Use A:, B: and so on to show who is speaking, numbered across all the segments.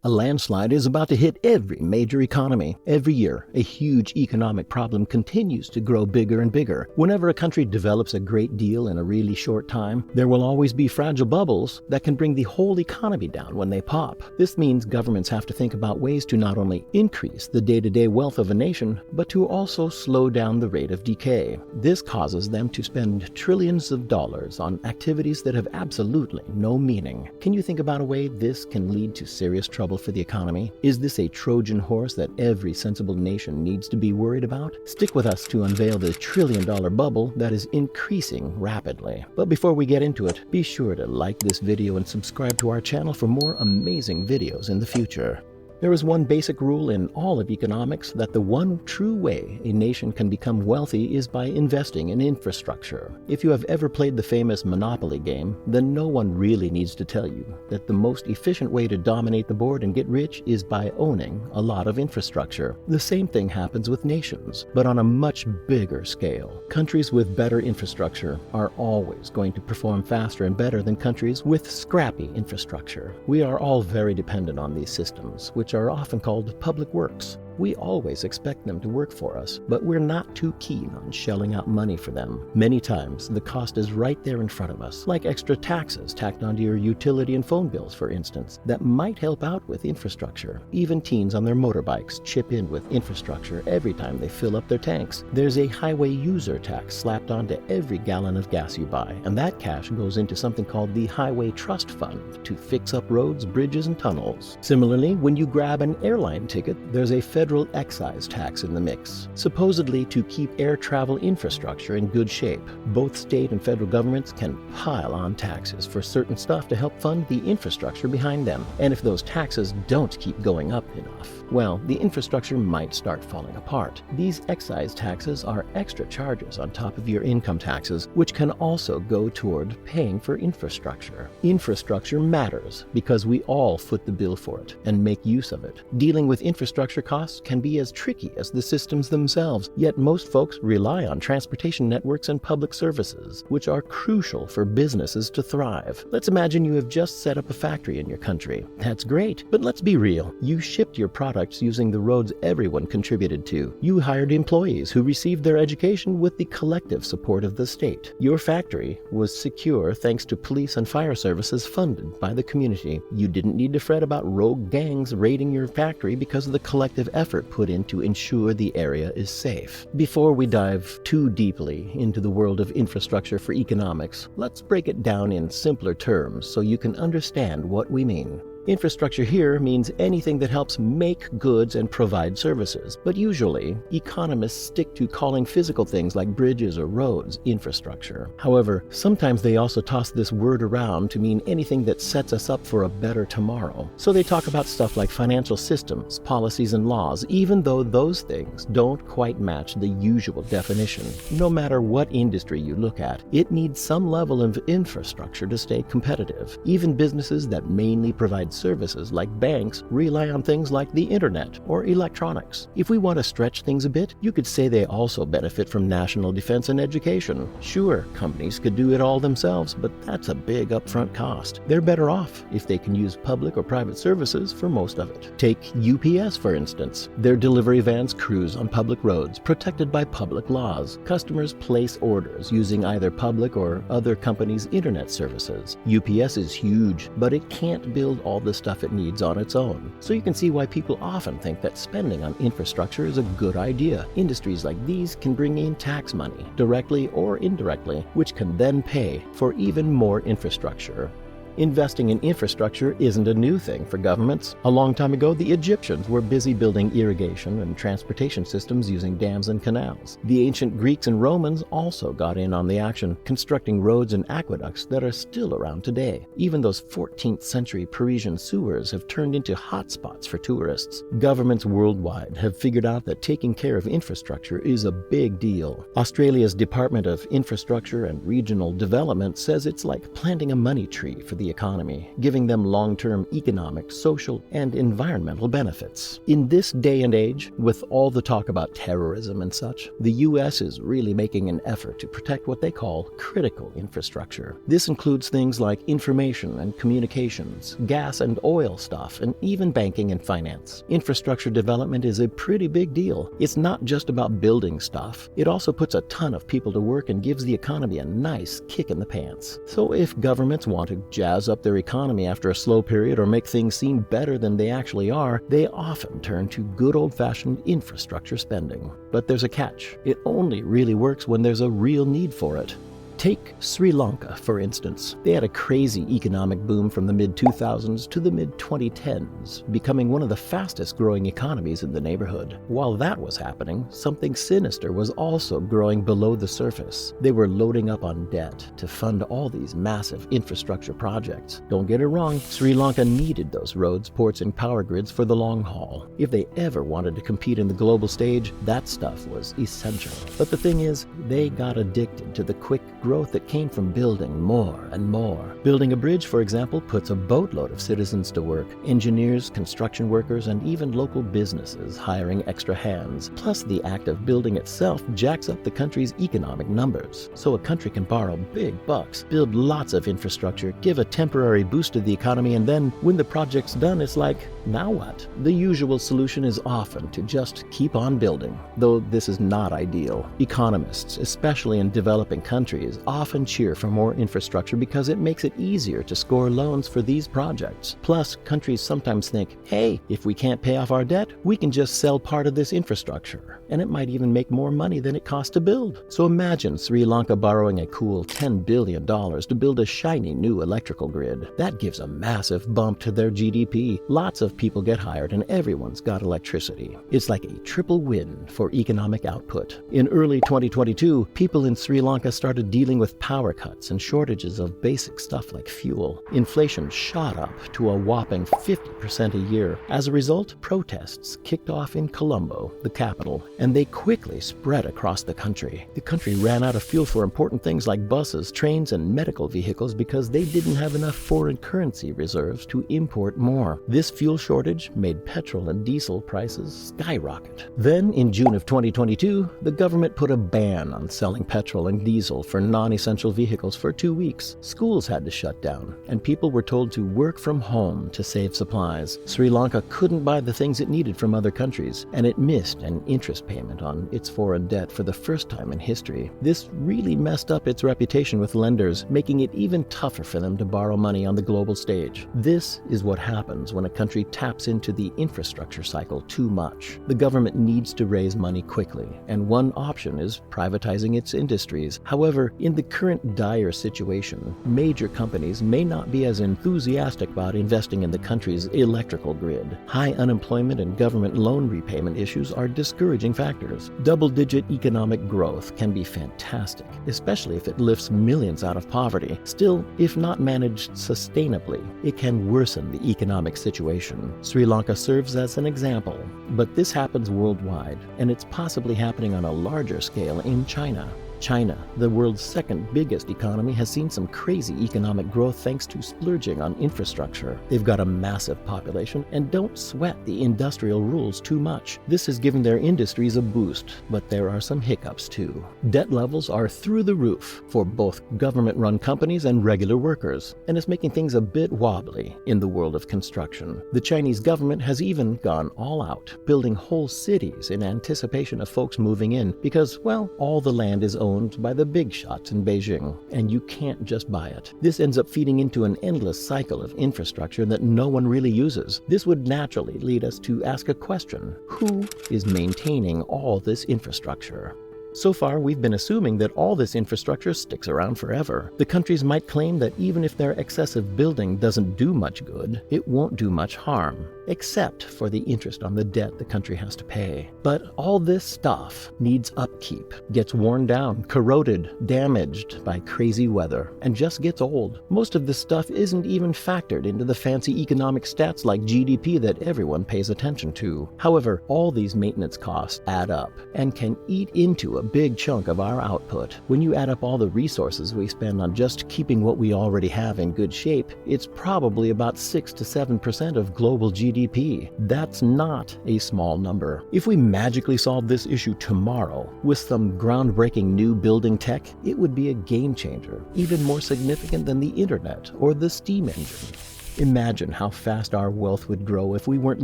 A: A landslide is about to hit every major economy. Every year, a huge economic problem continues to grow bigger and bigger. Whenever a country develops a great deal in a really short time, there will always be fragile bubbles that can bring the whole economy down when they pop. This means governments have to think about ways to not only increase the day-to-day wealth of a nation, but to also slow down the rate of decay. This causes them to spend trillions of dollars on activities that have absolutely no meaning. Can you think about a way this can lead to serious trouble for the economy? Is this a Trojan horse that every sensible nation needs to be worried about? Stick with us to unveil the trillion-dollar bubble that is increasing rapidly. But before we get into it, be sure to like this video and subscribe to our channel for more amazing videos in the future. There is one basic rule in all of economics that the one true way a nation can become wealthy is by investing in infrastructure. If you have ever played the famous Monopoly game, then no one really needs to tell you that the most efficient way to dominate the board and get rich is by owning a lot of infrastructure. The same thing happens with nations, but on a much bigger scale. Countries with better infrastructure are always going to perform faster and better than countries with scrappy infrastructure. We are all very dependent on these systems, which are often called public works. We always expect them to work for us, but we're not too keen on shelling out money for them. Many times, the cost is right there in front of us, like extra taxes tacked onto your utility and phone bills, for instance, that might help out with infrastructure. Even teens on their motorbikes chip in with infrastructure every time they fill up their tanks. There's a highway user tax slapped onto every gallon of gas you buy, and that cash goes into something called the Highway Trust Fund to fix up roads, bridges, and tunnels. Similarly, when you grab an airline ticket, there's a federal excise tax in the mix, supposedly to keep air travel infrastructure in good shape. Both state and federal governments can pile on taxes for certain stuff to help fund the infrastructure behind them. And if those taxes don't keep going up enough, well, the infrastructure might start falling apart. These excise taxes are extra charges on top of your income taxes, which can also go toward paying for infrastructure. Infrastructure matters because we all foot the bill for it and make use of it. Dealing with infrastructure costs can be as tricky as the systems themselves, yet most folks rely on transportation networks and public services, which are crucial for businesses to thrive. Let's imagine you have just set up a factory in your country. That's great, but let's be real. You shipped your products using the roads everyone contributed to. You hired employees who received their education with the collective support of the state. Your factory was secure thanks to police and fire services funded by the community. You didn't need to fret about rogue gangs raiding your factory because of the collective effort put in to ensure the area is safe. Before we dive too deeply into the world of infrastructure for economics, let's break it down in simpler terms so you can understand what we mean. Infrastructure here means anything that helps make goods and provide services, but usually, economists stick to calling physical things like bridges or roads infrastructure. However, sometimes they also toss this word around to mean anything that sets us up for a better tomorrow. So they talk about stuff like financial systems, policies, and laws, even though those things don't quite match the usual definition. No matter what industry you look at, it needs some level of infrastructure to stay competitive. Even businesses that mainly provide services like banks rely on things like the internet or electronics. If we want to stretch things a bit, you could say they also benefit from national defense and education. Sure, companies could do it all themselves, but that's a big upfront cost. They're better off if they can use public or private services for most of it. Take UPS, for instance. Their delivery vans cruise on public roads, protected by public laws. Customers place orders using either public or other companies' internet services. UPS is huge, but it can't build all the stuff it needs on its own. So you can see why people often think that spending on infrastructure is a good idea. Industries like these can bring in tax money, directly or indirectly, which can then pay for even more infrastructure. Investing in infrastructure isn't a new thing for governments. A long time ago, the Egyptians were busy building irrigation and transportation systems using dams and canals. The ancient Greeks and Romans also got in on the action, constructing roads and aqueducts that are still around today. Even those 14th century Parisian sewers have turned into hotspots for tourists. Governments worldwide have figured out that taking care of infrastructure is a big deal. Australia's Department of Infrastructure and Regional Development says it's like planting a money tree for the the economy, giving them long-term economic, social, and environmental benefits. In this day and age, with all the talk about terrorism and such, the U.S. is really making an effort to protect what they call critical infrastructure. This includes things like information and communications, gas and oil stuff, and even banking and finance. Infrastructure development is a pretty big deal. It's not just about building stuff. It also puts a ton of people to work and gives the economy a nice kick in the pants. So if governments want to jazz up their economy after a slow period or make things seem better than they actually are, they often turn to good old-fashioned infrastructure spending. But there's a catch. It only really works when there's a real need for it. Take Sri Lanka, for instance. They had a crazy economic boom from the mid-2000s to the mid-2010s, becoming one of the fastest growing economies in the neighborhood. While that was happening, something sinister was also growing below the surface. They were loading up on debt to fund all these massive infrastructure projects. Don't get it wrong, Sri Lanka needed those roads, ports, and power grids for the long haul. If they ever wanted to compete in the global stage, that stuff was essential. But the thing is, they got addicted to the quick growth that came from building more and more. Building a bridge, for example, puts a boatload of citizens to work. Engineers, construction workers, and even local businesses hiring extra hands. Plus, the act of building itself jacks up the country's economic numbers. So a country can borrow big bucks, build lots of infrastructure, give a temporary boost to the economy, and then, when the project's done, it's like, now what? The usual solution is often to just keep on building, though this is not ideal. Economists, especially in developing countries, often cheer for more infrastructure because it makes it easier to score loans for these projects. Plus, countries sometimes think, hey, if we can't pay off our debt, we can just sell part of this infrastructure, and it might even make more money than it costs to build. So imagine Sri Lanka borrowing a cool $10 billion to build a shiny new electrical grid. That gives a massive bump to their GDP. Lots of people get hired and everyone's got electricity. It's like a triple win for economic output. In early 2022, people in Sri Lanka started dealing with power cuts and shortages of basic stuff like fuel. Inflation shot up to a whopping 50% a year. As a result, protests kicked off in Colombo, the capital, and they quickly spread across the country. The country ran out of fuel for important things like buses, trains, and medical vehicles because they didn't have enough foreign currency reserves to import more. This fuel shortage made petrol and diesel prices skyrocket. Then, in June of 2022, the government put a ban on selling petrol and diesel for non-essential vehicles for 2 weeks. Schools had to shut down, and people were told to work from home to save supplies. Sri Lanka couldn't buy the things it needed from other countries, and it missed an interest payment on its foreign debt for the first time in history. This really messed up its reputation with lenders, making it even tougher for them to borrow money on the global stage. This is what happens when a country taps into the infrastructure cycle too much. The government needs to raise money quickly, and one option is privatizing its industries. However, in the current dire situation, major companies may not be as enthusiastic about investing in the country's electrical grid. High unemployment and government loan repayment issues are discouraging factors. Double-digit economic growth can be fantastic, especially if it lifts millions out of poverty. Still, if not managed sustainably, it can worsen the economic situation. Sri Lanka serves as an example, but this happens worldwide, and it's possibly happening on a larger scale in China. China, the world's second biggest economy, has seen some crazy economic growth thanks to splurging on infrastructure. They've got a massive population and don't sweat the industrial rules too much. This has given their industries a boost, but there are some hiccups too. Debt levels are through the roof for both government-run companies and regular workers, and it's making things a bit wobbly in the world of construction. The Chinese government has even gone all out, building whole cities in anticipation of folks moving in because, well, all the land is owned by the big shots in Beijing, and you can't just buy it. This ends up feeding into an endless cycle of infrastructure that no one really uses. This would naturally lead us to ask a question: who is maintaining all this infrastructure? So far, we've been assuming that all this infrastructure sticks around forever. The countries might claim that even if their excessive building doesn't do much good, it won't do much harm, except for the interest on the debt the country has to pay. But all this stuff needs upkeep, gets worn down, corroded, damaged by crazy weather, and just gets old. Most of this stuff isn't even factored into the fancy economic stats like GDP that everyone pays attention to. However, all these maintenance costs add up and can eat into a a big chunk of our output. When you add up all the resources we spend on just keeping what we already have in good shape, it's probably about 6 to 7% of global GDP. That's not a small number. If we magically solved this issue tomorrow with some groundbreaking new building tech, it would be a game changer, even more significant than the internet or the steam engine. Imagine how fast our wealth would grow if we weren't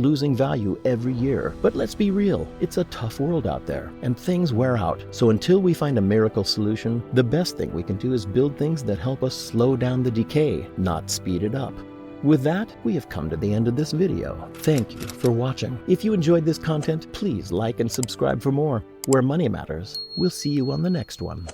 A: losing value every year. But let's be real, it's a tough world out there, and things wear out. So until we find a miracle solution, the best thing we can do is build things that help us slow down the decay, not speed it up. With that, we have come to the end of this video. Thank you for watching. If you enjoyed this content, please like and subscribe for more. Where money matters, we'll see you on the next one.